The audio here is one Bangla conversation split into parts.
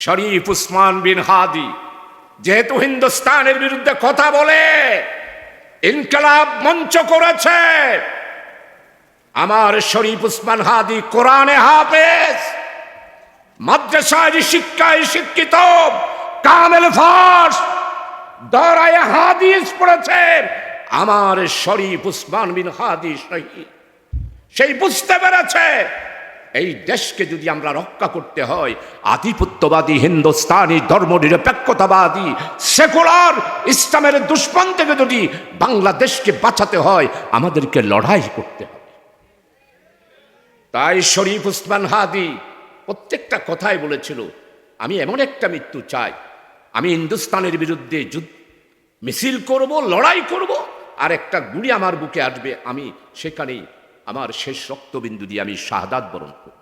শরীফ উসমান বিন হাদি যেহেতু হিন্দুস্তানের বিরুদ্ধে কথা বলে ইনকিলাব মঞ্চ করেছে, আমার শরীফ উসমান হাদি কোরআনে হাফেজ, মাদ্রাসায় শিক্ষায় শিক্ষিত, কামেল ফাস, দরায়ে হাদিস পড়েছেন। আমার শরীফ উসমান বিন হাদি শহীদ, সেই বুঝতে পেরেছে এই দেশকে যদি আমরা রক্ষা করতে হয়, আধিপত্যবাদী হিন্দুস্তানি ধর্মনিরপেক্ষতাবাদী সেকুলার ইসলামের দুশ্মন থেকে যদি বাংলাদেশকে বাঁচাতে হয়, আমাদেরকে লড়াই করতে হবে। তাই শরীফ উসমান হাদি প্রত্যেকটা কথাই বলেছিল, আমি এমন একটা মৃত্যু চাই, আমি হিন্দুস্তানের বিরুদ্ধে মিছিল করব, লড়াই করব, আর একটা গুলি আমার বুকে আসবে, আমি সেখানেই আমার শেষ রক্তবিন্দু দিয়ে আমি শাহাদাত বরণ করব।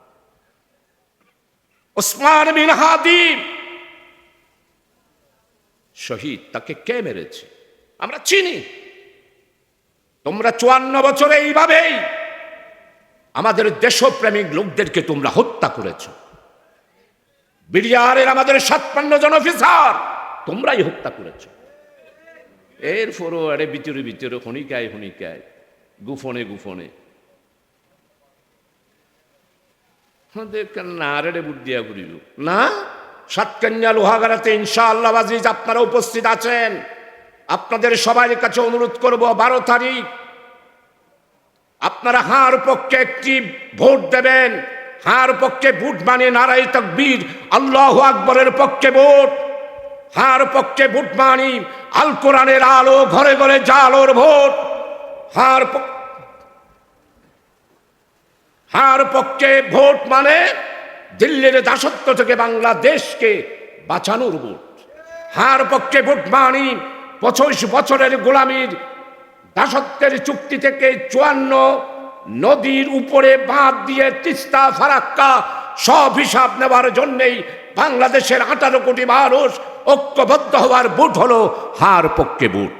উসমান বিন হাদি শহীদ, তাকে কে মেরেছে আমরা চিনি। তোমরা 54 বছরে এইভাবেই আমাদের দেশপ্রেমিক লোকদেরকে তোমরা হত্যা করেছ। বিডিআরের আমাদের 57 জন অফিসার তোমরাই হত্যা করেছ। এরপরও আরে ভিতরে ভিতরে হনিকায় হনিকায়, গুফনে গুফনে না রে বুট দিয়া ঘুরিল না। সাতকানিয়া লোহাগাড়াতে ইনশাআল্লাহ আজিজ আপনারা উপস্থিত আছেন, আপনাদের সবার কাছে অনুরোধ করব 12 তারিখ আপনারা হার পক্ষে একটি ভোট দেবেন। হার পক্ষে ভোট মানে নারায়ে তাকবীর, আল্লাহু আকবরের পক্ষে ভোট। হার পক্ষে ভোট মানি আল কোরআনের আলো, ঘরে ঘরে জালোর ভোট। হার পক্ষে ভোট মানে দিল্লির দাসত্ব থেকে বাংলাদেশকে বাঁচানোর ভোট। হার পক্ষে ভোট মানি 25 বছরের গোলামীর দাসত্বের চুক্তি থেকে 54 নদীর উপরে বাঁধ দিয়ে তিস্তা ফারাক্কা সব হিসাব নেওয়ার জন্যেই বাংলাদেশের 18 কোটি মানুষ ঐক্যবদ্ধ হওয়ার ভোট হলো হার পক্ষে ভোট।